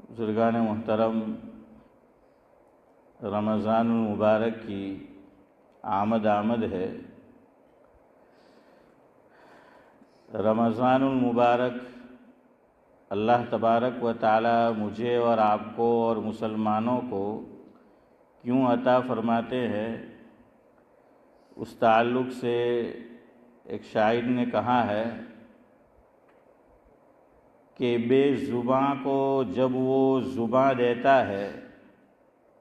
بزرگان محترم، رمضان المبارک کی آمد ہے۔ رمضان المبارک اللہ تبارک و تعالی مجھے اور آپ کو اور مسلمانوں کو کیوں عطا فرماتے ہیں، اس تعلق سے ایک شاعر نے کہا ہے کہ بے زباں کو جب وہ زباں دیتا ہے،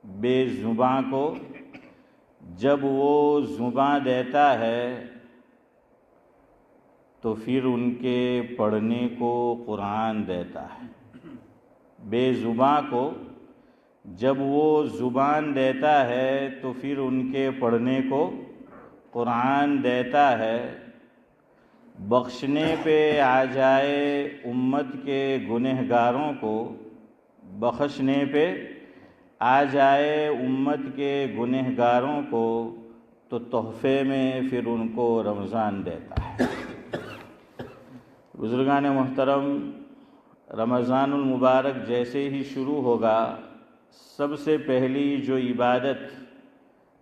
بے زباں کو جب وہ زباں دیتا ہے تو پھر ان کے پڑھنے کو قرآن دیتا ہے۔ بے زباں کو جب وہ زبان دیتا ہے تو پھر ان کے پڑھنے کو قرآن دیتا ہے۔ بخشنے پہ آ جائے امت کے گنہگاروں کو، بخشنے پہ آ جائے امت کے گنہگاروں کو تو تحفے میں پھر ان کو رمضان دیتا ہے۔ بزرگان محترم، رمضان المبارک جیسے ہی شروع ہوگا، سب سے پہلی جو عبادت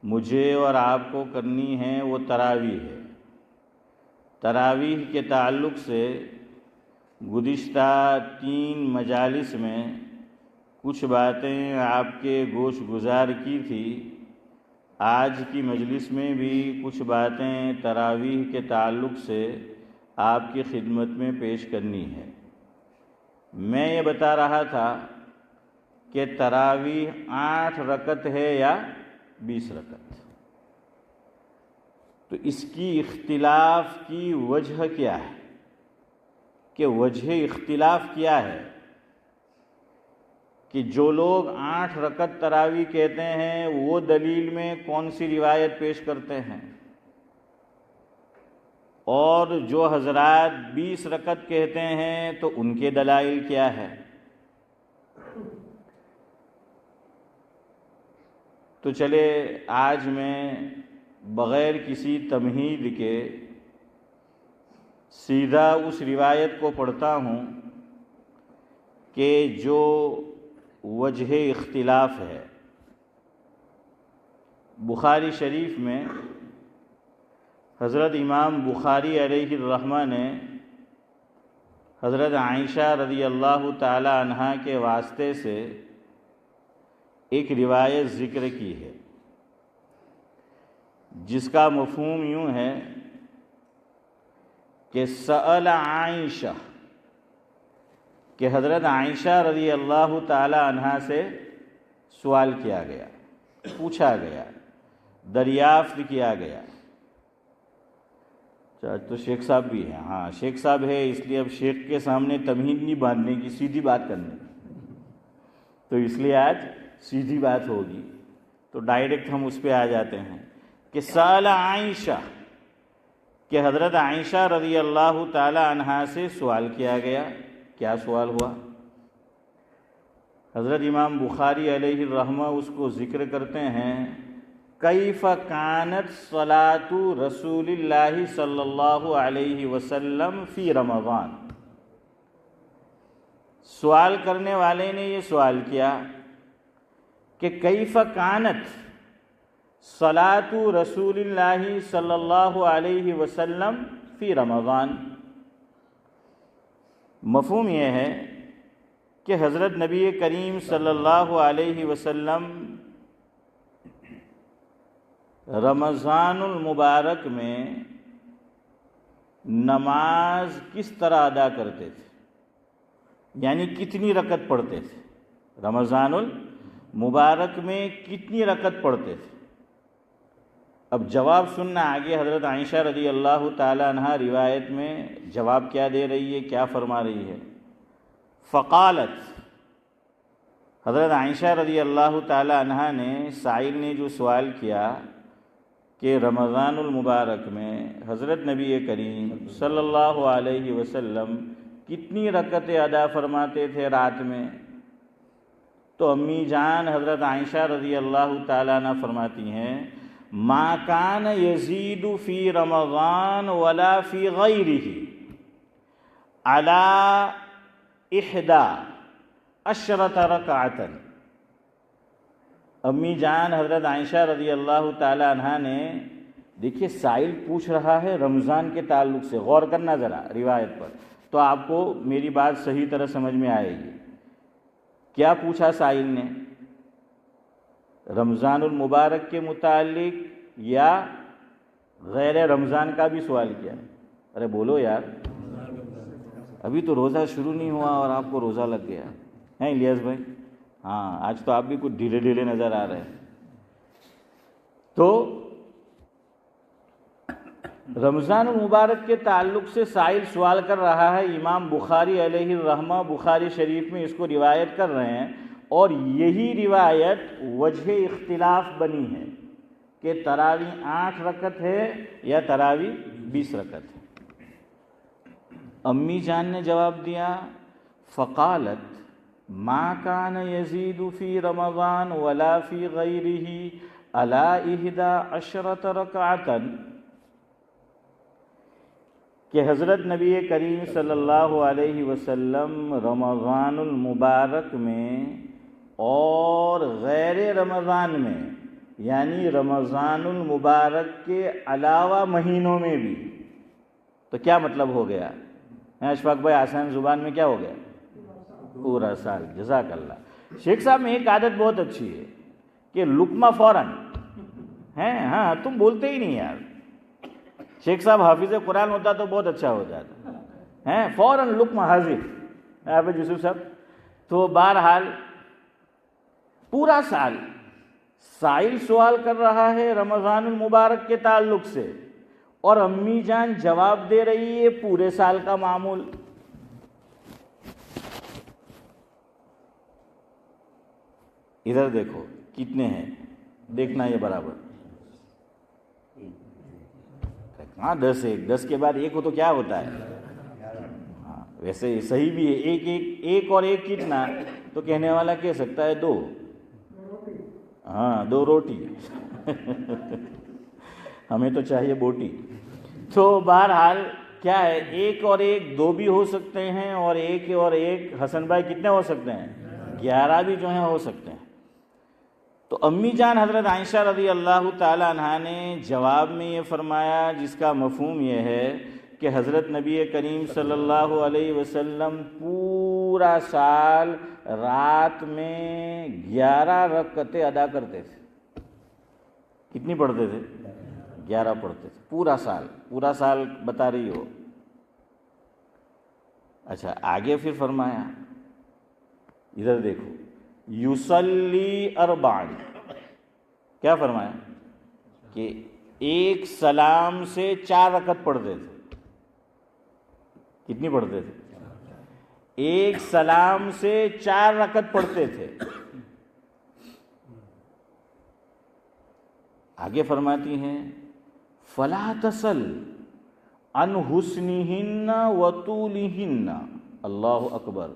مجھے اور آپ کو کرنی ہے وہ تراویح ہے۔ تراویح کے تعلق سے گزشتہ 3 مجالس میں کچھ باتیں آپ کے گوش گزار کی تھی۔ آج کی مجلس میں بھی کچھ باتیں تراویح کے تعلق سے آپ کی خدمت میں پیش کرنی ہے۔ میں یہ بتا رہا تھا کہ تراویح 8 رکعت ہے یا 20 رکعت، تو اس کی اختلاف کی وجہ کیا ہے، کہ وجہ اختلاف کیا ہے کہ جو لوگ 8 رکعت تراویح کہتے ہیں وہ دلیل میں کون سی روایت پیش کرتے ہیں، اور جو حضرات 20 رکعت کہتے ہیں تو ان کے دلائل کیا ہے۔ تو چلے آج میں بغیر کسی تمہید کے سیدھا اس روایت کو پڑھتا ہوں کہ جو وجہ اختلاف ہے۔ بخاری شریف میں حضرت امام بخاری علیہ الرحمہ نے حضرت عائشہ رضی اللہ تعالی عنہا کے واسطے سے ایک روایت ذکر کی ہے، جس کا مفہوم یوں ہے کہ سأل عائشہ، کہ حضرت عائشہ رضی اللہ تعالی عنہا سے سوال کیا گیا، پوچھا گیا، دریافت کیا گیا۔ تو شیخ صاحب بھی ہیں، ہاں شیخ صاحب ہے، اس لیے اب شیخ کے سامنے تمہید نہیں باندھنے کی، سیدھی بات کرنے کی، تو اس لیے آج سیدھی بات ہوگی، تو ڈائریکٹ ہم اس پہ آ جاتے ہیں کہ سأل عائشہ، کہ حضرت عائشہ رضی اللہ تعالی عنہا سے سوال کیا گیا۔ کیا سوال ہوا؟ حضرت امام بخاری علیہ الرحمہ اس کو ذکر کرتے ہیں، کیف کانت صلاۃ رسول اللہ صلی اللہ علیہ وسلم فی رمضان۔ سوال کرنے والے نے یہ سوال کیا کہ کیف کانت صلاۃ رسول اللہ صلی اللہ علیہ وسلم فی رمضان۔ مفہوم یہ ہے کہ حضرت نبی کریم صلی اللہ علیہ وسلم رمضان المبارک میں نماز کس طرح ادا کرتے تھے، یعنی کتنی رکعت پڑھتے تھے، رمضان المبارک میں کتنی رکعت پڑھتے تھے۔ اب جواب سننا آگے حضرت عائشہ رضی اللہ تعالی عنہ روایت میں جواب کیا دے رہی ہے، کیا فرما رہی ہے۔ فقالت، حضرت عائشہ رضی اللہ تعالی عنہ نے، سائل نے جو سوال کیا کہ رمضان المبارک میں حضرت نبی کریم صلی اللہ علیہ وسلم کتنی رکعتیں ادا فرماتے تھے رات میں، تو امی جان حضرت عائشہ رضی اللہ تعالی عنہ فرماتی ہیں، ما کان یزید فی رمضان ولا فی غیرہ علی 11 عشرۃ رکعۃ. امی جان حضرت عائشہ رضی اللہ تعالی عنہا نے، دیکھیے سائل پوچھ رہا ہے رمضان کے تعلق سے، غور کرنا ذرا روایت پر تو آپ کو میری بات صحیح طرح سمجھ میں آئے گی. کیا پوچھا سائل نے؟ رمضان المبارک کے متعلق یا غیر رمضان کا بھی سوال کیا؟ ارے بولو یار، ابھی تو روزہ شروع نہیں ہوا اور آپ کو روزہ لگ گیا ہے الیاس بھائی. ہاں آج تو آپ بھی کچھ ڈھیلے ڈھیلے نظر آ رہے ہیں. تو رمضان المبارک کے تعلق سے سائل سوال کر رہا ہے. امام بخاری علیہ الرحمہ بخاری شریف میں اس کو روایت کر رہے ہیں، اور یہی روایت وجہ اختلاف بنی ہے کہ تراویح 8 رکعت ہے یا تراویح 20 رکعت ہے. امی جان نے جواب دیا فقالت ما کان یزید فی رمضان ولا فی غیرہ علی 11 رکعۃ، کہ حضرت نبی کریم صلی اللہ علیہ وسلم رمضان المبارک میں اور غیر رمضان میں، یعنی رمضان المبارک کے علاوہ مہینوں میں بھی. تو کیا مطلب ہو گیا؟ اشفاق بھائی آسان زبان میں کیا ہو گیا؟ پورا سال. جزاک اللہ. شیخ صاحب میں ایک عادت بہت اچھی ہے کہ لقمہ فوراً ہیں. ہاں تم بولتے ہی نہیں یار. شیخ صاحب حافظ قرآن ہوتا تو بہت اچھا ہو جاتا ہیں. فوراً لقمہ حاضر حافظ یوسف صاحب. تو بہرحال پورا سال سائل سوال کر رہا ہے رمضان المبارک کے تعلق سے، اور امی جان جواب دے رہی ہے پورے سال کا معمول. ادھر دیکھو کتنے ہیں، دیکھنا یہ برابر. ہاں 10 ایک 10 کے بعد ایک ہو تو کیا ہوتا ہے؟ ہاں ویسے صحیح بھی ہے. ایک اور ایک کتنا تو کہنے والا کہہ سکتا ہے 2. ہاں 2 روٹی. ہمیں تو چاہیے بوٹی. تو بہرحال کیا ہے، ایک اور ایک 2 بھی ہو سکتے ہیں، اور ایک حسن بھائی کتنے ہو سکتے ہیں؟ 11 بھی جو ہیں ہو سکتے ہیں. تو امی جان حضرت عائشہ رضی اللہ تعالی عنہا نے جواب میں یہ فرمایا، جس کا مفہوم یہ ہے کہ حضرت نبی کریم صلی اللہ علیہ وسلم پورا سال رات میں 11 رکعتیں ادا کرتے تھے. کتنی پڑھتے تھے؟ 11 پڑھتے تھے پورا سال. پورا سال بتا رہی ہو. اچھا آگے پھر فرمایا، ادھر دیکھو، یصلی 4. کیا فرمایا؟ کہ ایک سلام سے 4 رکعت پڑھتے تھے. کتنی پڑھتے تھے؟ ایک سلام سے 4 رکعت پڑھتے تھے. آگے فرماتی ہیں فلا تسل عن حسنہن وطولہن. اللہ اکبر.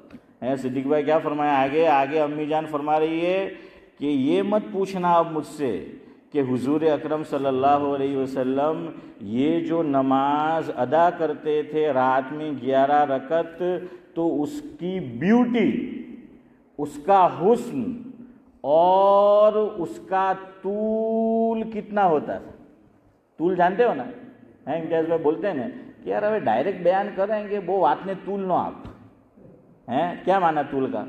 صدیق بھائی کیا فرمایا آگے امی جان فرما رہی ہے کہ یہ مت پوچھنا اب مجھ سے کہ حضور اکرم صلی اللہ علیہ وسلم یہ جو نماز ادا کرتے تھے رات میں 11 رکعت، تو اس کی بیوٹی، اس کا حسن اور اس کا طول کتنا ہوتا تھا. طول جانتے ہو نا؟ امتیاز بھائی بولتے ہیں نا کہ یار ابھی ڈائریکٹ بیان کریں گے وہ بات نے طول نو آپ ہیں. کیا معنی طول کا؟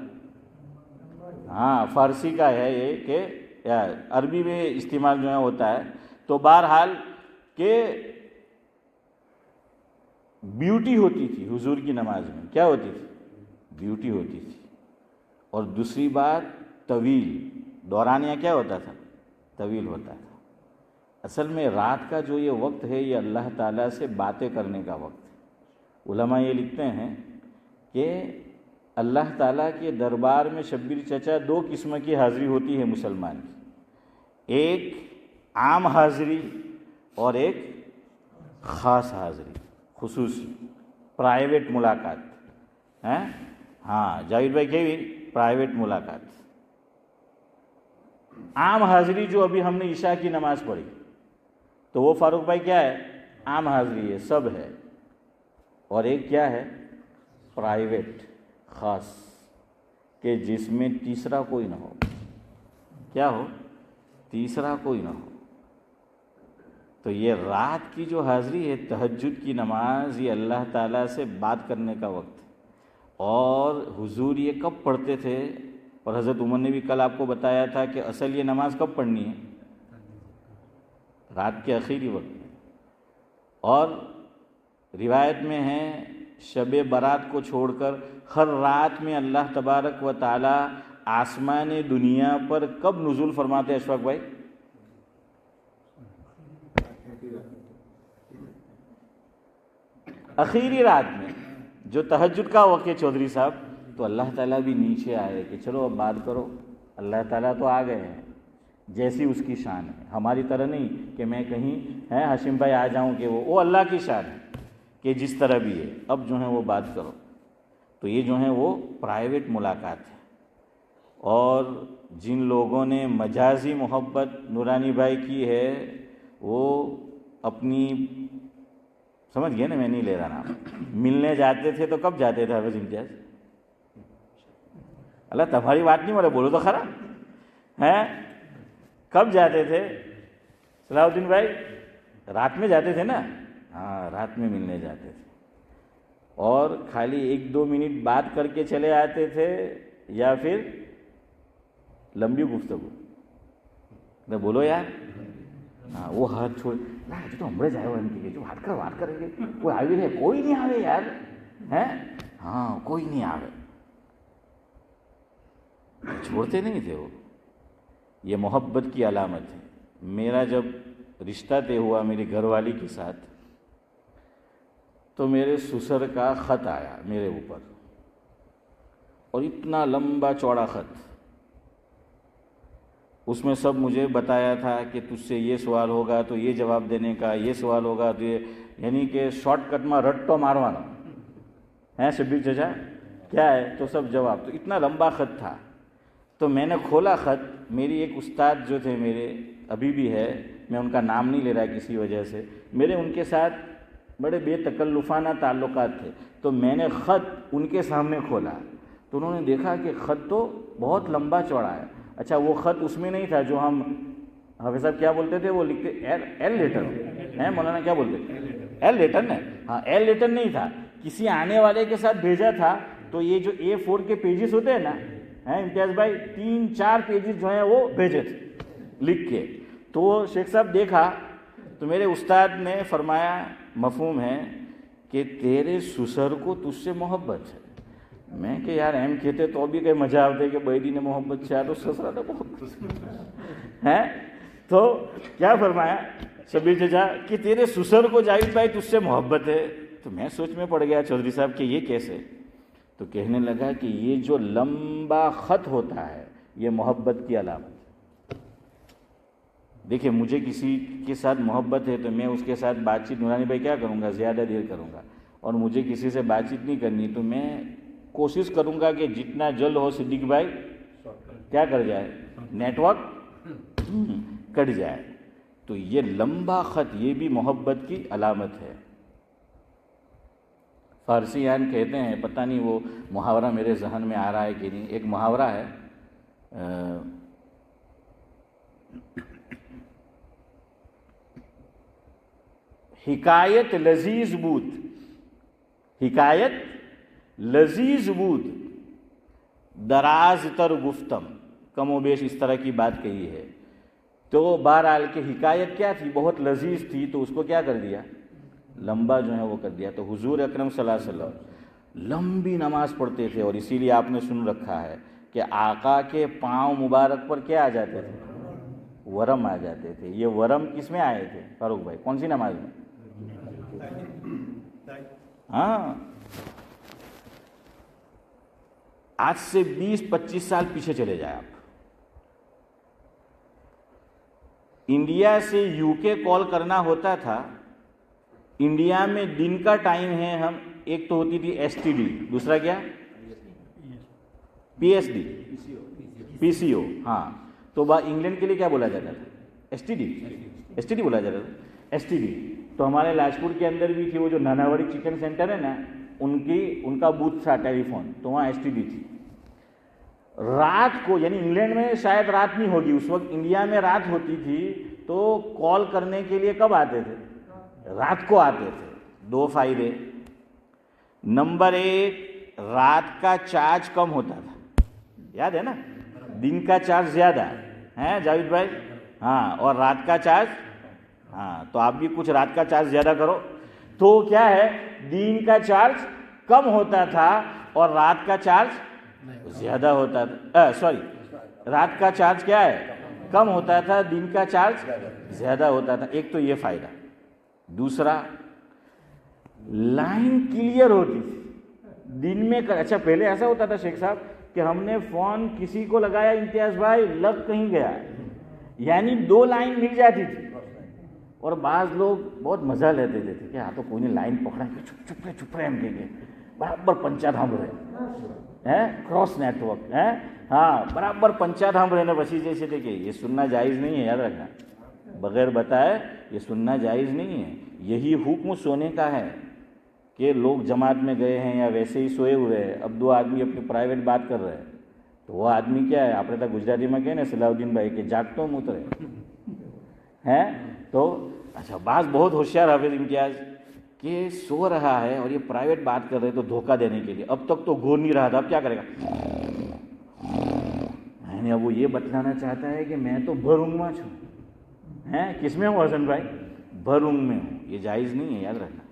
ہاں فارسی کا ہے یہ کہ عربی میں استعمال جو ہے ہوتا ہے. تو بہرحال کہ بیوٹی ہوتی تھی حضور کی نماز میں. کیا ہوتی تھی؟ بیوٹی ہوتی تھی. اور دوسری بات طویل، دورانیہ کیا ہوتا تھا؟ طویل ہوتا تھا. اصل میں رات کا جو یہ وقت ہے یہ اللہ تعالیٰ سے باتیں کرنے کا وقت ہے. علماء یہ لکھتے ہیں کہ اللہ تعالیٰ کے دربار میں شبیر چچا 2 قسم کی حاضری ہوتی ہے مسلمان کی. ایک عام حاضری اور ایک خاص حاضری، خصوصی پرائیویٹ ملاقات. ہاں جاوید بھائی کہی پرائیویٹ ملاقات. عام حاضری جو ابھی ہم نے عشاء کی نماز پڑھی تو وہ فاروق بھائی کیا ہے؟ عام حاضری ہے، سب ہے. اور ایک کیا ہے؟ پرائیویٹ، خاص. کہ جس میں تیسرا کوئی نہ ہو. کیا ہو؟ تیسرا کوئی نہ ہو. تو یہ رات کی جو حاضری ہے، تہجد کی نماز، یہ اللہ تعالیٰ سے بات کرنے کا وقت ہے. اور حضور یہ کب پڑھتے تھے؟ اور حضرت عمر نے بھی کل آپ کو بتایا تھا کہ اصل یہ نماز کب پڑھنی ہے؟ رات کے آخری وقت میں. اور روایت میں ہے شب برات کو چھوڑ کر ہر رات میں اللہ تبارک و تعالی آسمان دنیا پر کب نزول فرماتے ہیں اشفاق بھائی؟ آخری رات میں جو تہجد کا وقت ہے چودھری صاحب، تو اللہ تعالیٰ بھی نیچے آئے کہ چلو اب بات کرو. اللہ تعالیٰ تو آ گئے ہیں، جیسی اس کی شان ہے، ہماری طرح نہیں کہ میں کہیں ہے ہاشم بھائی آ جاؤں کہ وہ اللہ کی شان ہے کہ جس طرح بھی ہے اب جو ہے وہ بات کرو. تو یہ جو ہے وہ پرائیویٹ ملاقات ہے. اور جن لوگوں نے مجازی محبت نورانی بھائی کی ہے وہ اپنی سمجھ گئے نا، میں نہیں لے رہا نام. ملنے جاتے تھے تو کب جاتے تھے حافظ امتیاز؟ اللہ تمہاری بات نہیں، بولو تو خرا ہے. کب جاتے تھے صلاح الدین بھائی؟ رات میں جاتے تھے نا. ہاں، رات میں ملنے جاتے تھے. اور خالی 1-2 منٹ بات کر کے چلے آتے تھے یا پھر لمبی گفتگو؟ بولو یار. ہاں، وہ ہاتھ چھوڑ تو ہمرے جائے وہ جو ہاتھ کریں گے، کوئی آئی ہے؟ کوئی نہیں آوے یار. ہے ہاں، کوئی نہیں آوے. چھوڑتے نہیں تھے وہ. یہ محبت کی علامت ہے. میرا جب رشتہ طے ہوا میری گھر والی کے ساتھ، تو میرے سسر کا خط آیا میرے اوپر، اور اتنا لمبا چوڑا خط. اس میں سب مجھے بتایا تھا کہ تجھ سے یہ سوال ہوگا تو یہ جواب دینے کا، یہ سوال ہوگا تو یہ، یعنی کہ شارٹ کٹ میں رٹو ماروانا ہے. شبیر چچا کیا ہے تو سب جواب. تو اتنا لمبا خط تھا. تو میں نے کھولا خط. میری ایک استاد جو تھے میرے، ابھی بھی ہے، میں ان کا نام نہیں لے رہا کسی وجہ سے، میرے ان کے ساتھ بڑے بے تکلفانہ تعلقات تھے. تو میں نے خط ان کے سامنے کھولا تو انہوں نے دیکھا کہ خط تو بہت لمبا چوڑا ہے. اچھا، وہ خط اس میں نہیں تھا جو ہم حافظ صاحب کیا بولتے تھے، وہ لکھتے ایل لیٹر ہیں مولانا، کیا بولتے ایل لیٹر نا. ہاں، ایل لیٹر نہیں تھا، کسی آنے والے کے ساتھ بھیجا تھا. تو یہ جو A4 کے پیجز ہوتے ہیں نا، امتیاز بھائی 3-4 پیجز جو ہیں وہ بھیجے تھے لکھ کے. تو شیخ صاحب دیکھا تو میرے استاد نے فرمایا مفہوم ہے کہ تیرے سسر کو تجھ سے محبت ہے. میں کہ یار ایم کہتے تو بھی کہ مزہ آتے کہ بیٹی نے محبت سے تو سسرا تو محبت ہے. تو کیا فرمایا شبیر چچا کہ تیرے سسر کو جاوید بھائی تجھ سے محبت ہے. تو میں سوچ میں پڑ گیا چودھری صاحب کہ یہ کیسے. تو کہنے لگا کہ یہ جو لمبا خط ہوتا ہے یہ محبت کی علامت. دیکھیں، مجھے کسی کے ساتھ محبت ہے تو میں اس کے ساتھ بات چیت نورانی بھائی کیا کروں گا، زیادہ دیر کروں گا. اور مجھے کسی سے بات چیت نہیں کرنی تو میں کوشش کروں گا کہ جتنا جلد ہو صدیق بھائی کیا کر جائے، نیٹ ورک کٹ جائے. تو یہ لمبا خط یہ بھی محبت کی علامت ہے. فارسیان کہتے ہیں، پتہ نہیں وہ محاورہ میرے ذہن میں آ رہا ہے کہ نہیں، ایک محاورہ ہے حکایت لذیذ بود، حکایت لذیذ بود دراز تر گفتم. کم و بیش اس طرح کی بات کہی ہے. تو بہرحال کہ حکایت کیا تھی، بہت لذیذ تھی، تو اس کو کیا کر دیا، لمبا جو ہے وہ کر دیا. تو حضور اکرم صلی اللہ علیہ وسلم لمبی نماز پڑھتے تھے. اور اسی لیے آپ نے سن رکھا ہے کہ آقا کے پاؤں مبارک پر کیا آ جاتے تھے، ورم آ جاتے تھے. یہ ورم کس میں آئے تھے فاروق بھائی، کون سی نماز میں؟ ہاں، آج سے 20-25 سال پیچھے چلے جائیں آپ. انڈیا سے یو کے کال کرنا ہوتا تھا. انڈیا میں دن کا ٹائم ہے، ہم ایک تو ہوتی تھی STD، دوسرا کیا PSD PCO. ہاں، تو انگلینڈ کے لیے کیا بولا جاتا تھا، STD بولا جاتا تھا. STD تو ہمارے لاجپور کے اندر بھی تھی، وہ جو ناناوڑی چکن سینٹر ہے نا، ان کا بوتھ تھا ٹیلی فون، تو وہاں STD تھی. رات کو، یعنی انگلینڈ میں شاید رات نہیں ہوگی اس وقت، انڈیا میں رات ہوتی تھی، تو کال کرنے کے لیے کب آتے تھے؟ رات کو آتے تھے۔ دو فائدے، نمبر ایک، رات کا چارج کم ہوتا تھا، یاد ہے نا، دن کا چارج زیادہ ہے جاوید بھائی، ہاں، اور رات کا چارج، ہاں، تو آپ بھی کچھ رات کا چارج زیادہ کرو، تو کیا ہے، دن کا چارج کم ہوتا تھا اور رات کا چارج زیادہ ہوتا تھا، رات کا چارج کیا ہے، کم ہوتا تھا، دن کا چارج زیادہ ہوتا تھا۔ ایک تو یہ فائدہ۔ دوسرا، لائن کلیئر ہوتی تھی دن میں۔ اچھا پہلے ایسا ہوتا تھا شیخ صاحب کہ ہم نے فون کسی کو لگایا، امتیاز بھائی لگ کہیں گیا، یعنی دو لائن مل جاتی تھی، اور بعض لوگ بہت مزہ لیتے تھے کہ ہاں تو کوئی نے لائن پکڑا کہ چپ رہے ہم کہیں گے، برابر پنچا دھام رہے، کراس نیٹ ورک، ہاں برابر پنچا دھام رہنے بسی جیسے دیکھیں، یہ سننا جائز نہیں ہے، یاد رکھنا، بغیر بتائے یہ سننا جائز نہیں ہے۔ یہی حکم سونے کا ہے کہ لوگ جماعت میں گئے ہیں یا ویسے ہی سوئے ہوئے ہیں، اب دو آدمی اپنی پرائیویٹ بات کر رہے ہیں، تو وہ آدمی کیا ہے، آپ نے گجراتی میں کہے نا صلاح الدین بھائی کہ جاگتو مترے ہیں، تو اچھا بعض بہت ہوشیار حافظ امتیاز کہ سو رہا ہے اور یہ پرائیویٹ بات کر رہے تو دھوکہ دینے کے لیے، اب تک تو گور نہیں رہا تھا، اب کیا کرے گا، یعنی اب وہ یہ بتلانا چاہتا ہے کہ میں تو بھرونگما چھوں، کس میں ہوں حسن بھائی، بھرونگ میں ہوں، یہ جائز نہیں ہے، یاد رکھنا۔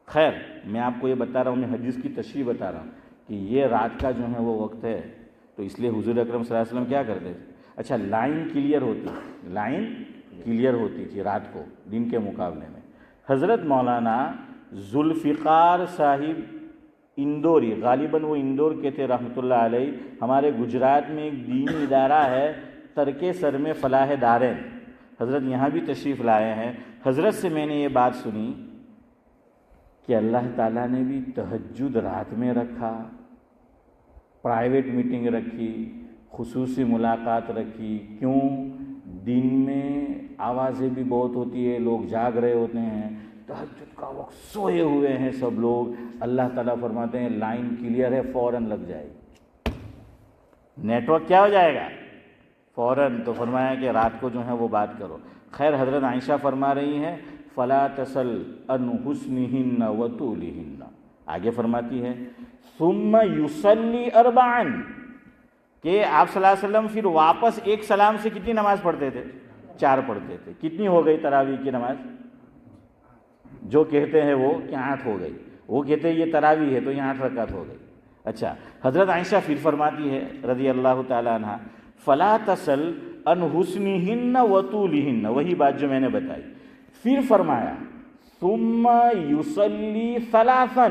خیر میں آپ کو یہ بتا رہا ہوں، میں حدیث کی تشریح بتا رہا ہوں کہ یہ رات کا جو ہے وہ وقت ہے، تو اس لیے حضور اکرم صلی اللہ علیہ وسلم کیا کرتے تھے، اچھا لائن کلیئر ہوتی تھی رات کو دن کے مقابلے میں۔ حضرت مولانا ذوالفقار صاحب اندوری، غالباً وہ اندور کے تھے رحمۃ اللہ علیہ، ہمارے گجرات میں ایک دینی ادارہ ہے ترک سر میں فلاح دارین، حضرت یہاں بھی تشریف لائے ہیں۔ حضرت سے میں نے یہ بات سنی کہ اللہ تعالیٰ نے بھی تہجد رات میں رکھا، پرائیویٹ میٹنگ رکھی، خصوصی ملاقات رکھی، کیوں؟ دن میں آوازیں بھی بہت ہوتی ہے، لوگ جاگ رہے ہوتے ہیں، تہجد کا وقت سوئے ہوئے ہیں سب لوگ، اللہ تعالیٰ فرماتے ہیں لائن کلیئر ہے، فوراً لگ جائے گی، نیٹ ورک کیا ہو جائے گا فوراً، تو فرمایا کہ رات کو جو ہے وہ بات کرو۔ خیر حضرت عائشہ فرما رہی ہیں فلا تسل ان حسنہن وطولہن، آگے فرماتی ہے ثم یصلی اربعا، کہ آپ صلی اللہ علیہ وسلم پھر واپس ایک سلام سے کتنی نماز پڑھتے تھے؟ 4 پڑھتے تھے۔ کتنی ہو گئی تراویح کی نماز؟ جو کہتے ہیں وہ کہ 8 ہو گئی، وہ کہتے ہیں یہ تراویح ہے تو یہ 8 رکعت ہو گئی۔ اچھا حضرت عائشہ پھر فرماتی ہے رضی اللہ تعالی عنہ فلا تسل ان حسنہن وطولہن، وہی بات جو میں نے بتائی۔ پھر فرمایا ثم یصلی ثلاثا،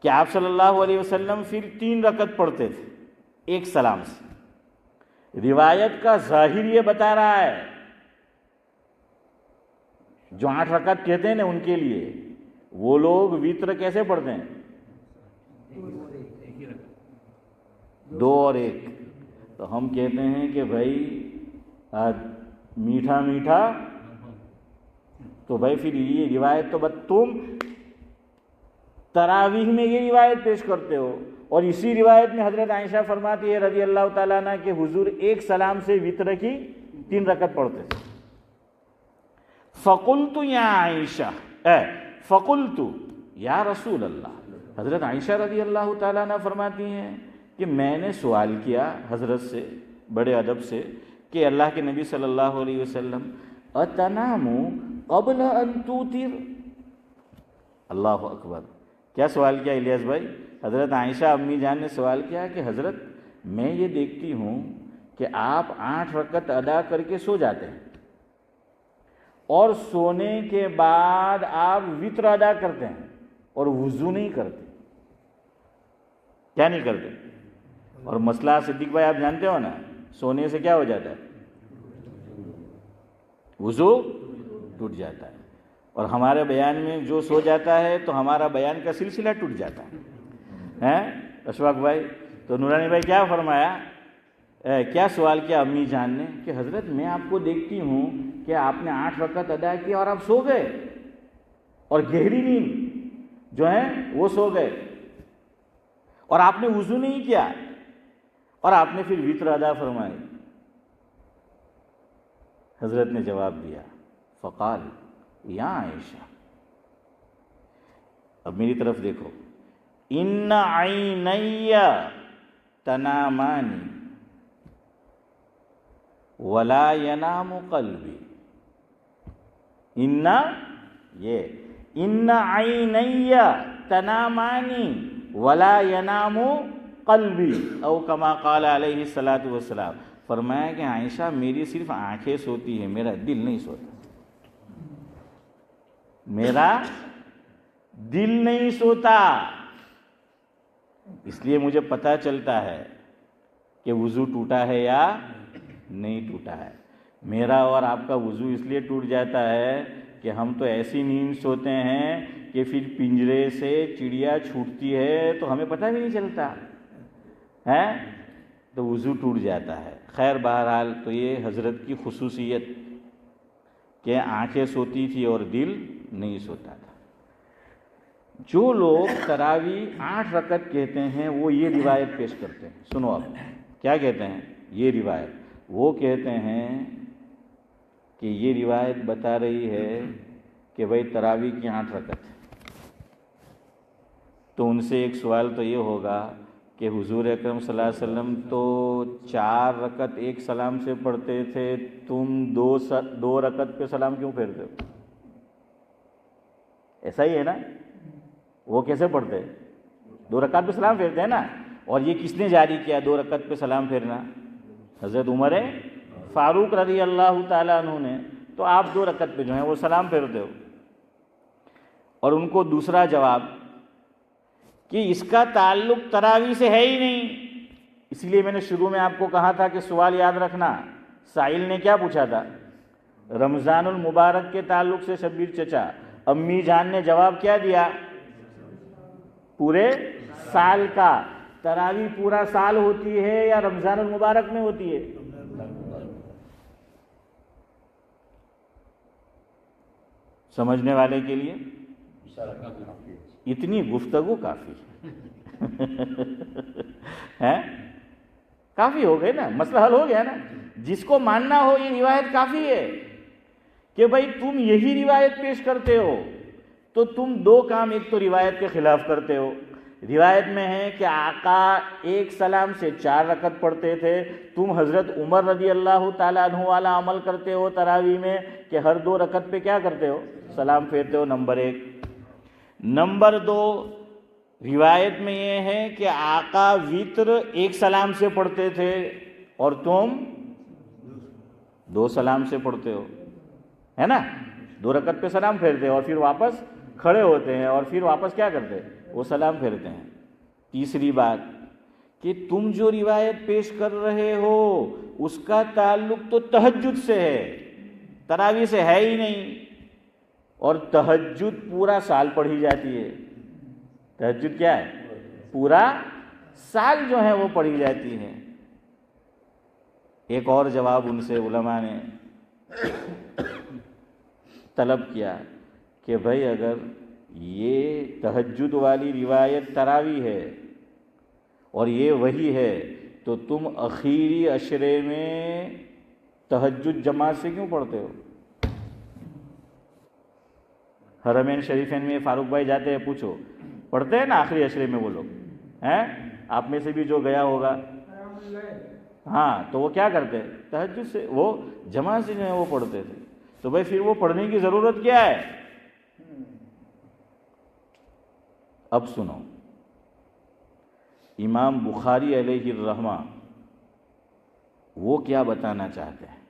کہ آپ صلی اللہ علیہ وسلم پھر 3 رکعت پڑھتے تھے ایک سلام سے۔ روایت کا ظاہر یہ بتا رہا ہے، جو 8 رکعت کہتے ہیں نا ان کے لیے، وہ لوگ وتر کیسے پڑھتے ہیں؟ 2 اور 1، تو ہم کہتے ہیں کہ بھائی میٹھا میٹھا، تو بھائی پھر یہ روایت تو تم تراویح میں یہ روایت پیش کرتے ہو، اور اسی روایت میں حضرت عائشہ فرماتی ہے رضی اللہ تعالیٰ عنہ کہ حضور ایک سلام سے وتر کی 3 رکعت پڑھتے تھے۔ فقلت یا عائشہ، فقلت یا رسول اللہ، حضرت عائشہ رضی اللہ تعالیٰ عنہ فرماتی ہیں کہ میں نے سوال کیا حضرت سے بڑے ادب سے کہ اللہ کے نبی صلی اللہ علیہ وسلم اتنام قبل ان توتر، اللہ اکبر، کیا سوال کیا الیاس بھائی؟ حضرت عائشہ امی جان نے سوال کیا کہ حضرت میں یہ دیکھتی ہوں کہ آپ 8 رکعت ادا کر کے سو جاتے ہیں، اور سونے کے بعد آپ وتر ادا کرتے ہیں اور وضو نہیں کرتے، کیا نہیں کرتے؟ اور مسئلہ صدیق بھائی آپ جانتے ہو نا، سونے سے کیا ہو جاتا ہے؟ وضو ٹوٹ جاتا ہے، اور ہمارے بیان میں جو سو جاتا ہے تو ہمارا بیان کا سلسلہ ٹوٹ جاتا ہے، اشفاق بھائی؟ تو نورانی بھائی کیا فرمایا، کیا سوال کیا امی جان نے کہ حضرت میں آپ کو دیکھتی ہوں کہ آپ نے 8 رکعت ادا کیا اور آپ سو گئے، اور گہری نیند جو ہے وہ سو گئے، اور آپ نے وضو نہیں کیا، اور آپ نے پھر وتر ادا فرمائی. حضرت نے جواب دیا فقال یا عائشہ، اب میری طرف دیکھو، ان عینی تنامانی ولا ینام قلبی. ان عینی تنامانی ولا ینام قلبی، او کما قال علیہ الصلاۃ والسلام. فرمایا کہ عائشہ میری صرف آنکھیں سوتی ہیں، میرا دل نہیں سوتا. میرا دل نہیں سوتا. اس لیے مجھے پتہ چلتا ہے کہ وضو ٹوٹا ہے یا نہیں ٹوٹا ہے. میرا اور آپ کا وضو اس لیے ٹوٹ جاتا ہے کہ ہم تو ایسی نیند سوتے ہیں کہ پھر پنجرے سے چڑیا چھوٹتی ہے تو ہمیں پتہ بھی نہیں چلتا ہے، تو وضو ٹوٹ جاتا ہے. خیر بہرحال تو یہ حضرت کی خصوصیت کہ آنکھیں سوتی تھی اور دل نہیں سوتا تھا. جو لوگ تراویح 8 رکعت کہتے ہیں وہ یہ روایت پیش کرتے ہیں. سنو آپ کیا کہتے ہیں. یہ روایت وہ کہتے ہیں کہ یہ روایت بتا رہی ہے کہ بھائی تراویح کی 8 رکعت. تو ان سے ایک سوال تو یہ ہوگا کہ حضور اکرم صلی اللہ علیہ وسلم تو 4 رکعت ایک سلام سے پڑھتے تھے، تم 2 رکعت پہ سلام کیوں پھیرتے ہو؟ ایسا ہی ہے نا. وہ کیسے پڑھتے؟ 2 رکعت پہ سلام پھیرتے ہیں نا. اور یہ کس نے جاری کیا 2 رکعت پہ سلام پھیرنا؟ حضرت عمر فاروق رضی اللہ تعالیٰ عنہ نے. تو آپ 2 رکعت پہ جو ہیں وہ سلام پھیرتے ہو. اور ان کو دوسرا جواب کہ اس کا تعلق تراویح سے ہے ہی نہیں. اس لیے میں نے شروع میں آپ کو کہا تھا کہ سوال یاد رکھنا. سائل نے کیا پوچھا تھا؟ رمضان المبارک کے تعلق سے شبیر چچا. امی جان نے جواب کیا دیا؟ پورے سال کا. تراویح پورا سال ہوتی ہے یا رمضان المبارک میں ہوتی ہے؟ سمجھنے والے کے لیے اتنی گفتگو کافی ہے. کافی ہو گئے نا، مسئلہ حل ہو گیا نا. جس کو ماننا ہو یہ روایت کافی ہے کہ بھائی تم یہی روایت پیش کرتے ہو تو تم 2 کام. ایک تو روایت کے خلاف کرتے ہو. روایت میں ہے کہ آقا ایک سلام سے 4 رکعت پڑھتے تھے، تم حضرت عمر رضی اللہ تعالیٰ عنہ والا عمل کرتے ہو تراویح میں کہ ہر 2 رکعت پہ کیا کرتے ہو؟ سلام پھیرتے ہو. نمبر 1. نمبر 2، روایت میں یہ ہے کہ آقا وتر ایک سلام سے پڑھتے تھے اور تم 2 سلام سے پڑھتے ہو، ہے نا. 2 رکعت پہ سلام پھیرتے اور پھر واپس کھڑے ہوتے ہیں اور پھر واپس کیا کرتے؟ وہ سلام پھیرتے ہیں. تیسری بات کہ تم جو روایت پیش کر رہے ہو اس کا تعلق تو تہجد سے ہے، تراویح سے ہے ہی نہیں. اور تہجد پورا سال پڑھی جاتی ہے. تہجد کیا ہے؟ پورا سال جو ہے وہ پڑھی جاتی ہے. ایک اور جواب ان سے علماء نے طلب کیا کہ بھائی اگر یہ تہجد والی روایت تراویح ہے اور یہ وہی ہے تو تم اخیری عشرے میں تہجد جماعت سے کیوں پڑھتے ہو؟ حرمین شریفین میں فاروق بھائی جاتے ہیں، پوچھو پڑھتے ہیں نا آخری عشرے میں وہ لوگ ہیں؟ آپ میں سے بھی جو گیا ہوگا ہاں، تو وہ کیا کرتے ہیں؟ تہجد سے وہ جماعت سے جو ہے وہ پڑھتے تھے. تو بھائی پھر وہ پڑھنے کی ضرورت کیا ہے؟ اب سنو، امام بخاری علیہ الرحمہ وہ کیا بتانا چاہتے ہیں.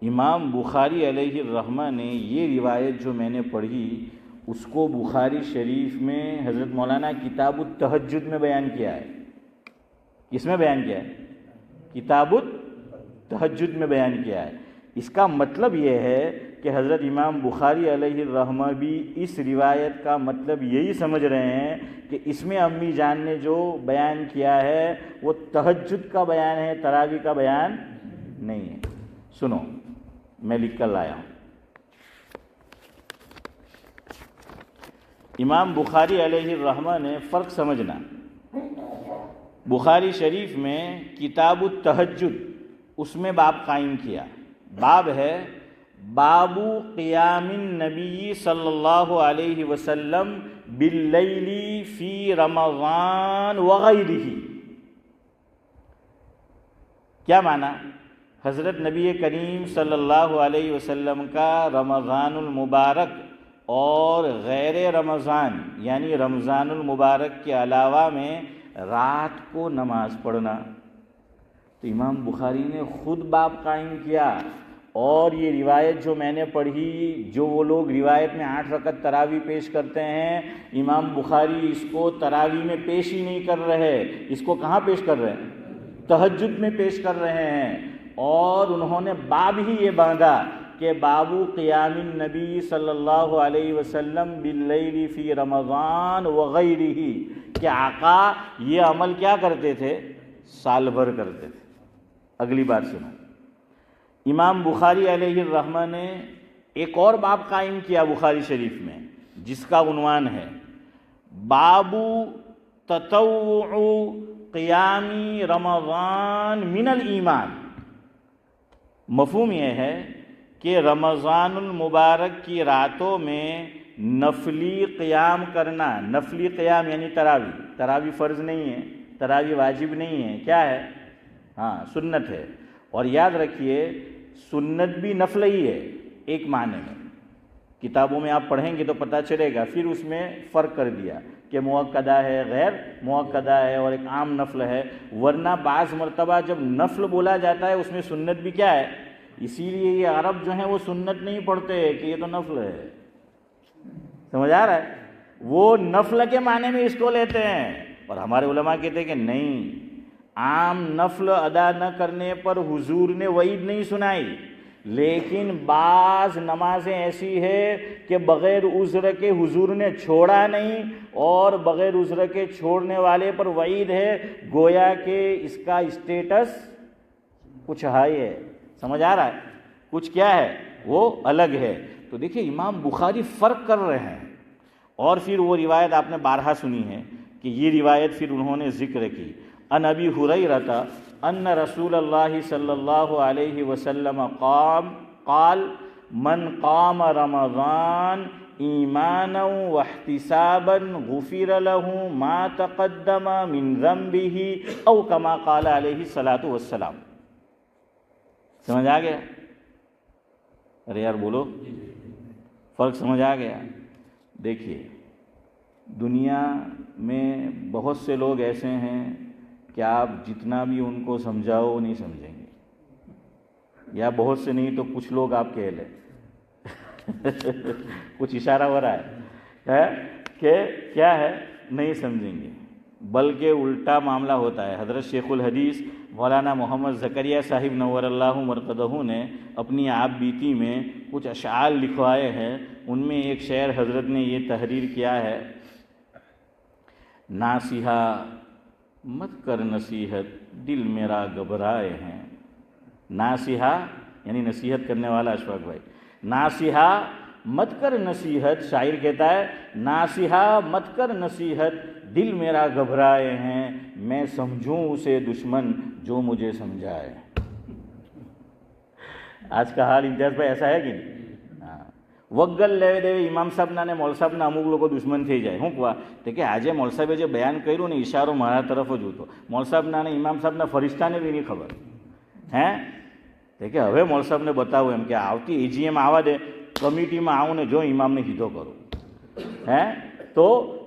امام بخاری علیہ الرحمہ نے یہ روایت جو میں نے پڑھی اس کو بخاری شریف میں حضرت مولانا کتاب التہجد میں بیان کیا ہے. کس میں بیان کیا ہے؟ کتاب التہجد میں بیان کیا ہے. اس کا مطلب یہ ہے کہ حضرت امام بخاری علیہ الرحمہ بھی اس روایت کا مطلب یہی سمجھ رہے ہیں کہ اس میں امی جان نے جو بیان کیا ہے وہ تہجد کا بیان ہے، تراویح کا بیان نہیں ہے. سنو میں لکھ کر لایا ہوں. امام بخاری علیہ الرحمہ نے فرق سمجھنا، بخاری شریف میں کتاب التہجد اس میں باب قائم کیا. باب ہے باب قیام النبی صلی اللہ علیہ وسلم باللیل فی رمضان وغیرہ. کیا معنی؟ حضرت نبی کریم صلی اللہ علیہ وسلم کا رمضان المبارک اور غیر رمضان یعنی رمضان المبارک کے علاوہ میں رات کو نماز پڑھنا. تو امام بخاری نے خود باب قائم کیا. اور یہ روایت جو میں نے پڑھی، جو وہ لوگ روایت میں 8 رکعت تراویح پیش کرتے ہیں، امام بخاری اس کو تراویح میں پیش ہی نہیں کر رہے. اس کو کہاں پیش کر رہے ہیں؟ تہجد میں پیش کر رہے ہیں. اور انہوں نے باب ہی یہ باندھا کہ باب قیام النبی صلی اللہ علیہ وسلم باللیل فی رمضان وغیرہ، کہ آقا یہ عمل کیا کرتے تھے؟ سال بھر کرتے تھے. اگلی بات سنو. امام بخاری علیہ الرحمہ نے ایک اور باب قائم کیا بخاری شریف میں، جس کا عنوان ہے باب تطوع قیام رمضان من الایمان. مفہوم یہ ہے کہ رمضان المبارک کی راتوں میں نفلی قیام کرنا. نفلی قیام یعنی تراویح فرض نہیں ہے، تراویح واجب نہیں ہے، کیا ہے؟ ہاں سنت ہے. اور یاد رکھیے سنت بھی نفل ہی ہے ایک معنی میں. کتابوں میں آپ پڑھیں گے تو پتہ چلے گا. پھر اس میں فرق کر دیا کہ موقدہ ہے، غیر موقدہ ہے، اور ایک عام نفل ہے. ورنہ بعض مرتبہ جب نفل بولا جاتا ہے اس میں سنت بھی کیا ہے. اسی لیے یہ عرب جو ہیں وہ سنت نہیں پڑھتے کہ یہ تو نفل ہے. سمجھ آ رہا ہے؟ وہ نفل کے معنی میں اس کو لیتے ہیں. اور ہمارے علماء کہتے ہیں کہ نہیں، عام نفل ادا نہ کرنے پر حضور نے وعید نہیں سنائی، لیکن بعض نمازیں ایسی ہے کہ بغیر عذر کے حضور نے چھوڑا نہیں، اور بغیر عذر کے چھوڑنے والے پر وعید ہے، گویا کہ اس کا اسٹیٹس کچھ ہائی ہے. سمجھ آ رہا ہے؟ کچھ کیا ہے وہ الگ ہے. تو دیکھیں امام بخاری فرق کر رہے ہیں. اور پھر وہ روایت آپ نے بارہا سنی ہے کہ یہ روایت پھر انہوں نے ذکر کی. ان ابی ہریرہ ان رسول اللہ صلی اللہ علیہ وسلم قال من قام رمضان ایمانا واحتسابا غفر له ما تقدم من ذنبه او کما قال علیہ الصلاۃ والسلام. سمجھ آ گیا؟ ارے یار بولو، فرق سمجھ آ گیا؟ دیکھیے دنیا میں بہت سے لوگ ایسے ہیں کہ آپ جتنا بھی ان کو سمجھاؤ وہ نہیں سمجھیں گے. یا بہت سے نہیں تو کچھ لوگ آپ کہہ لیں کچھ اشارہ ہو رہا ہے کہ کیا ہے، نہیں سمجھیں گے. بلکہ الٹا معاملہ ہوتا ہے. حضرت شیخ الحدیث مولانا محمد زکریا صاحب نور اللہ مرقدہ نے اپنی آپ بیتی میں کچھ اشعار لکھوائے ہیں. ان میں ایک شعر حضرت نے یہ تحریر کیا ہے: ناصحہ مت کر نصیحت دل میرا گھبرائے ہیں. ناصحہ یعنی نصیحت کرنے والا اشفاق بھائی. ناصحہ مت کر نصیحت، شاعر کہتا ہے ناصحہ مت کر نصیحت دل میرا گھبرائے ہیں، میں سمجھوں اسے دشمن جو مجھے سمجھائے. آج کا حال امتیاز بھائی ایسا ہے کہ نہیں؟ વગલ લેવે દેવે ઇમામ સાહેબના ને મૌલ સાહેબના અમુક લોકો દુશ્મન થઈ જાય. શું કહેવા તે કે આજે મૌલ સાહેબે જે બયાન કર્યું ને ઇશારો મારા તરફ જ હતો. મૌલ સાહેબના ને ઇમામ સાહેબના ફરિશ્તાને બી નહીં ખબર. હે તે કે હવે મૌલ સાહેબને બતાવું એમ કે આવતી એજીએમ આવવા દે, કમિટીમાં આવું ને જો ઇમામને સીધો કરું. હે તો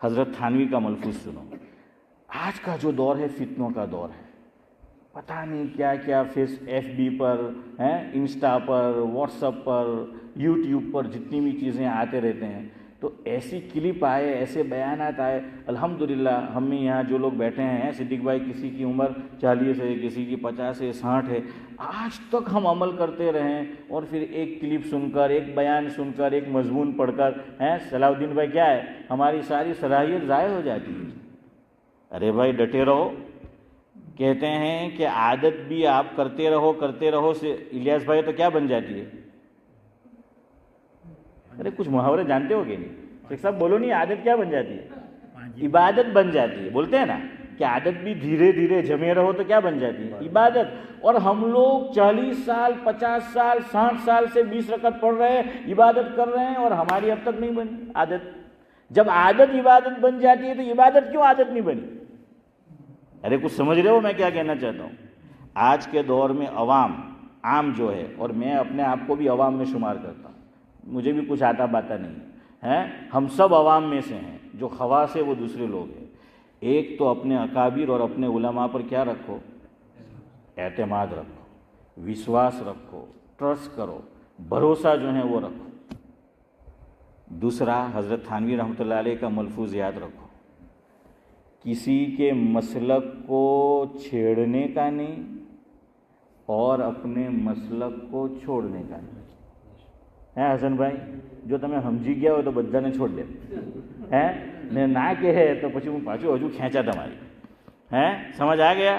حضرت تھانوی کا ملفوظ سنو. آج کا جو دور ہے فتنوں کا دور ہے. پتہ نہیں کیا کیا ایف بی پر ہیں، انسٹا پر، واٹس ایپ پر، یوٹیوب پر جتنی بھی چیزیں آتے رہتے ہیں. تو ایسی کلپ آئے، ایسے بیانات آئے. الحمدللہ ہم میں یہاں جو لوگ بیٹھے ہیں، صدیق بھائی کسی کی عمر 40 ہے، کسی کی 50 ہے، 60 ہے، آج تک ہم عمل کرتے رہیں. اور پھر ایک کلپ سن کر، ایک بیان سن کر، ایک مضمون پڑھ کر ہیں صلاح الدین بھائی کیا ہے ہماری ساری صلاحیت ضائع ہو جاتی ہے. ارے بھائی ڈٹے رہو. کہتے ہیں کہ عادت بھی آپ کرتے رہو سے الیاس بھائی تو کیا بن جاتی ہے؟ ارے کچھ محاورے جانتے ہو کہ نہیں؟ شیخ صاحب بولو نہیں، عادت کیا بن جاتی ہے؟ عبادت بن جاتی ہے. بولتے ہیں نا کہ عادت بھی دھیرے دھیرے جمے رہو تو کیا بن جاتی ہے؟ عبادت. اور ہم لوگ 40 سال 50 سال 60 سال سے 20 رکعت پڑھ رہے ہیں، عبادت کر رہے ہیں، اور ہماری اب تک نہیں بنی عادت. جب عادت عبادت بن جاتی ہے تو عبادت کیوں عادت نہیں بنی؟ ارے کچھ سمجھ رہے ہو میں کیا کہنا چاہتا ہوں؟ آج کے دور میں عام جو ہے، اور میں اپنے آپ کو بھی عوام میں شمار کرتا ہوں، مجھے بھی کچھ آتا باتا نہیں ہے، ہم سب عوام میں سے ہیں. جو خواص ہے وہ دوسرے لوگ ہیں. ایک تو اپنے اکابر اور اپنے علماء پر کیا رکھو؟ اعتماد رکھو، وشواس رکھو، ٹرسٹ کرو، بھروسہ جو ہے وہ رکھو. دوسرا حضرت تھانوی رحمۃ اللہ علیہ کا ملفوظ یاد رکھو، کسی کے مسلک کو چھیڑنے کا نہیں اور اپنے مسلک کو چھوڑنے کا نہیں. ہے حسن بھائی؟ جو تمہیں સમજી ગયા હોય તો બધાને છોડ દે, હે ને ના કહે તો પછી હું પાછું હજુ ખેંચા તમારી. હે સમજ આ ગયા?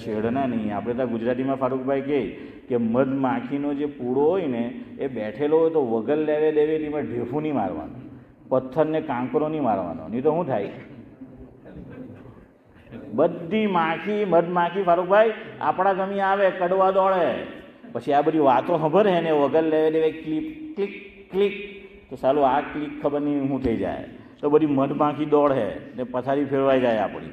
છેડના નહીં. આપણે ત્યાં ગુજરાતીમાં ફારૂકભાઈ કહે કે મધમાખીનો જે પૂળો હોય ને એ બેઠેલો હોય તો વગર લેવે એમાં ઢેફું નહીં મારવાનું, પથ્થરને કાંકરો નહીં મારવાનો, નહીં તો શું થાય? બધી મધમાખી ફારૂકભાઈ આપણા ગમી આવે, કડવા દોડે, પછી આ બધી વાતો ખબર હે ને વગર લેવે ક્લિક ક્લિક ક્લિક તો સાલું આ ક્લિક ખબર નહીં શું થઈ જાય તો બધી મધમાખી દોડે ને પથારી ફેરવાઈ જાય આપણી.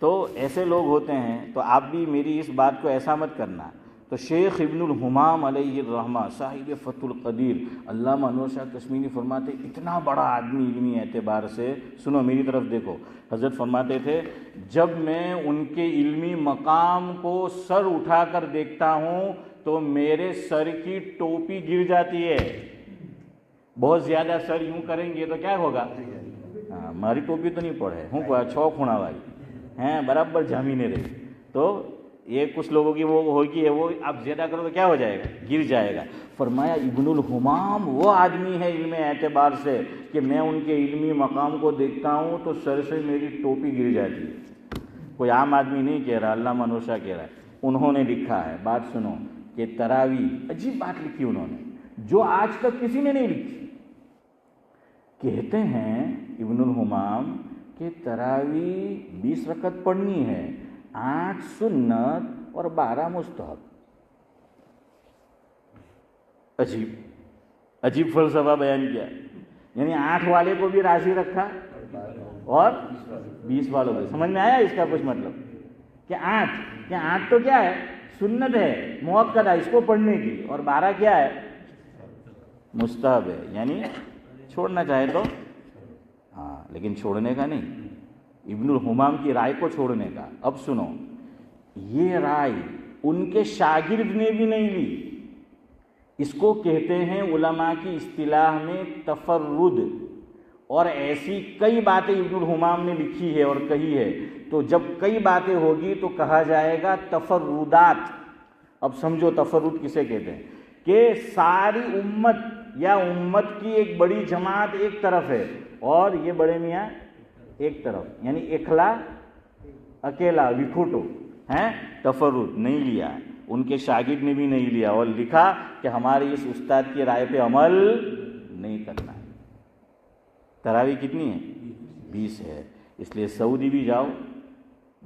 تو ایسے لوگ ہوتے ہیں، تو آپ بھی میری اس بات کو ایسا مت کرنا. تو شیخ ابن الحمام علیہ الرحمہ صاحب فتح القدیر علامہ انور شاہ کشمیری فرماتے اتنا بڑا آدمی علمی اعتبار سے، سنو میری طرف دیکھو، حضرت فرماتے تھے جب میں ان کے علمی مقام کو سر اٹھا کر دیکھتا ہوں تو میرے سر کی ٹوپی گر جاتی ہے. بہت زیادہ سر یوں کریں گے تو کیا ہوگا؟ ہماری ٹوپی تو نہیں پڑے ہوں کوئی چھو کھونا والی ہیں برابر جامین رہی. تو یہ کچھ لوگوں کی وہ ہوگی، وہ آپ زیادہ کرو تو کیا ہو جائے گا؟ گر جائے گا. فرمایا ابن الحمام وہ آدمی ہے علم اعتبار سے کہ میں ان کے علمی مقام کو دیکھتا ہوں تو سر سے میری ٹوپی گر جاتی ہے. کوئی عام آدمی نہیں کہہ رہا، علامہ انور شاہ کہہ رہا ہے. انہوں نے لکھا ہے، بات سنو، کہ تراویح، عجیب بات لکھی انہوں نے جو آج تک کسی نے نہیں لکھی. کہتے ہیں ابن الحمام کہ تراویح 20 رکعت پڑھنی ہے، 8 سنت اور 12 مستحب. عجیب فلسفہ بیان کیا. یعنی 8 والے کو بھی راضی رکھا اور 20 والوں کو. سمجھ میں آیا اس کا کچھ مطلب؟ کہ 8 تو کیا ہے؟ سنت ہے مؤکدہ اس کو پڑھنے کی، اور 12 کیا ہے؟ مستحب ہے. یعنی چھوڑنا چاہے تو ہاں، لیکن چھوڑنے کا نہیں، ابن الحمام کی رائے کو چھوڑنے کا. اب سنو، یہ رائے ان کے شاگرد نے بھی نہیں لی. اس کو کہتے ہیں علماء کی اصطلاح میں تفرد. اور ایسی کئی باتیں ابن الحمام نے لکھی ہے اور کہی ہے، تو جب کئی باتیں ہوگی تو کہا جائے گا تفردات. اب سمجھو تفرد کسے کہتے ہیں؟ کہ ساری امت یا امت کی ایک بڑی جماعت ایک طرف ہے اور یہ بڑے میاں ایک طرف، یعنی اکھلا اکیلا وکھوٹو ہیں. تفرد نہیں لیا، ان کے شاگرد نے بھی نہیں لیا، اور لکھا کہ ہمارے اس استاد کی رائے پہ عمل نہیں کرنا ہے. تراویح کتنی ہے؟ 20 ہے. اس لیے سعودی بھی جاؤ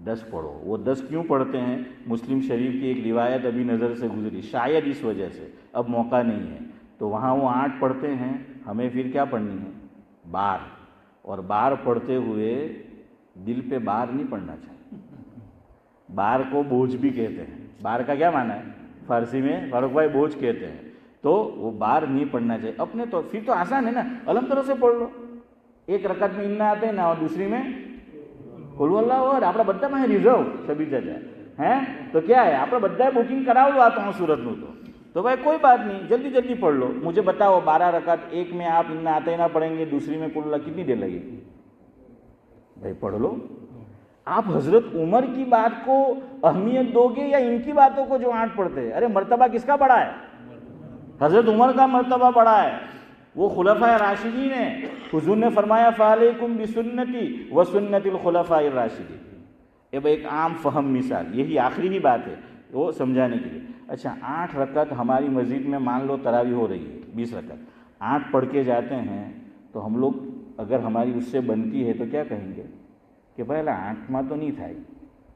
10 پڑھو. وہ 10 کیوں پڑھتے ہیں؟ مسلم شریف کی ایک روایت ابھی نظر سے گزری، شاید اس وجہ سے، اب موقع نہیں ہے. تو وہاں وہ 8 پڑھتے ہیں، ہمیں پھر کیا پڑھنی ہے؟ 12. اور 12 پڑھتے ہوئے دل پہ بار نہیں پڑنا چاہیے. بار کو بوجھ بھی کہتے ہیں. بار کا کیا معنی ہے فارسی میں؟ فاروق بھائی بوجھ کہتے ہیں. تو وہ بار نہیں پڑھنا چاہیے اپنے. تو پھر تو آسان ہے نا، الحمد للہ سے پڑھ لو. ایک رکعت میں انا آتے ہیں نا، اور دوسری میں قل هو اللہ احد. آپ بدا میں ریزرو سبھی جگہ ہیں، تو کیا ہے آپ بدا بکنگ کراؤ لو آتا ہوں صورت میں. تو بھائی کوئی بات نہیں، جلدی جلدی پڑھ لو. مجھے بتاؤ 12 رکعت، ایک میں آپ انا آتے ہی نہ پڑھیں گے، دوسری میں قل اللہ، کتنی دیر لگے گی؟ بھائی پڑھ لو. آپ حضرت عمر کی بات کو اہمیت دو گے یا ان کی باتوں کو جو 8 پڑھتے ہیں؟ ارے مرتبہ کس کا بڑا ہے؟ حضرت عمر کا مرتبہ بڑا ہے. وہ خلفائے راشدین ہیں. حضور نے فرمایا فعلیکم بسنتی وسنت الخلفاء الراشدین. اب ایک عام فہم مثال، یہی آخری ہی بات ہے وہ سمجھانے کے لیے. اچھا 8 رکعت ہماری مسجد میں مان لو تراویح ہو رہی ہے 20 رکعت، 8 پڑھ کے جاتے ہیں، تو ہم لوگ اگر ہماری اس سے بنتی ہے تو کیا کہیں گے کہ پہلے 8 માં તો નહીં થાય،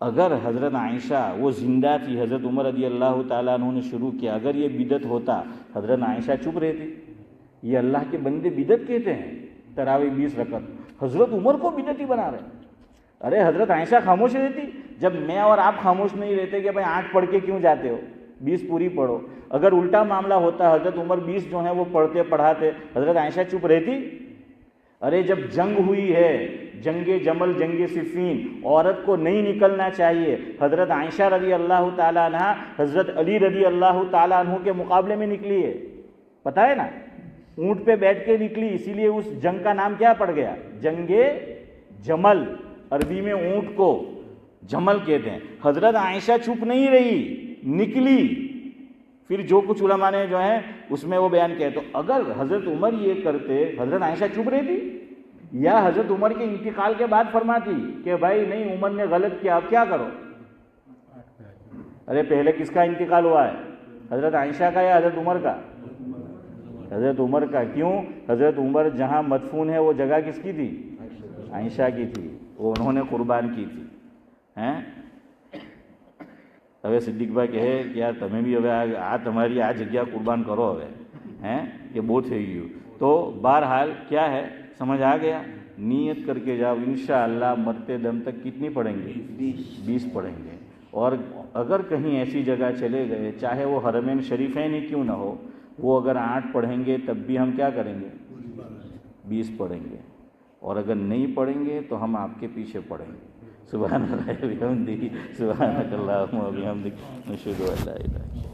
اگر حضرت عائشہ وہ زندہ تھی، حضرت عمر رضی اللہ تعالیٰ عنہ نے شروع کیا، اگر یہ بدعت ہوتا حضرت عائشہ چپ رہتی؟ یہ اللہ کے بندے بدعت کہتے ہیں تراویح 20 رکعت، حضرت عمر کو بدعتی بنا رہے ہیں. ارے حضرت عائشہ خاموش رہتی جب میں اور آپ خاموش نہیں رہتے کہ بھائی 8 پڑھ کے کیوں جاتے ہو، 20 پوری پڑھو. اگر الٹا معاملہ ہوتا، حضرت عمر 20 جو ہیں وہ پڑھتے پڑھاتے، حضرت عائشہ چپ رہتی؟ ارے جب جنگ ہوئی ہے، جنگ جمل، جنگ صفین، عورت کو نہیں نکلنا چاہیے، حضرت عائشہ رضی اللہ تعالیٰ عنہ حضرت علی رضی اللہ تعالیٰ عنہ کے مقابلے میں نکلی ہے. پتہ ہے نا، اونٹ پہ بیٹھ کے نکلی، اسی لیے اس جنگ کا نام کیا پڑ گیا؟ جنگ جمل. عربی میں اونٹ کو جمل کہتے ہیں. حضرت عائشہ چپ نہیں رہی، نکلی. پھر جو کچھ علماء نے جو ہے اس میں وہ بیان کیا. تو اگر حضرت عمر یہ کرتے، حضرت عائشہ چپ رہتی یا حضرت عمر کے انتقال کے بعد فرماتی کہ بھائی نہیں عمر نے غلط کیا، اب کیا کرو؟ ارے پہلے کس کا انتقال ہوا ہے؟ حضرت عائشہ کا یا حضرت عمر کا؟ حضرت عمر کا. کیوں؟ حضرت عمر جہاں مدفون ہے وہ جگہ کس کی تھی؟ عائشہ کی تھی، وہ انہوں نے قربان کی تھی. ہیں હવે સિદ્દીક ભાઈ કહે કે યાર તમે બી હવે આ તમારી આ જગ્યા કુરબાન કરો હવે, હે કે બહુ થઈ ગયું. તો બહરહાલ કયા હે سمجھ آ گیا؟ نیت کر کے جاؤ انشاءاللہ مرتے دم تک کتنی پڑھیں گے؟ 20 پڑھیں گے. اور اگر کہیں ایسی جگہ چلے گئے چاہے وہ حرمین شریفین ہی کیوں نہ ہو، وہ اگر 8 پڑھیں گے تب بھی ہم کیا کریں گے؟ 20 پڑھیں گے. اور اگر نہیں پڑھیں گے تو ہم آپ کے پیچھے پڑھیں گے. سبحان اللہ و بحمدہ، سبحانک اللہم و بحمدک، نشہد ان لا الہ الا انت.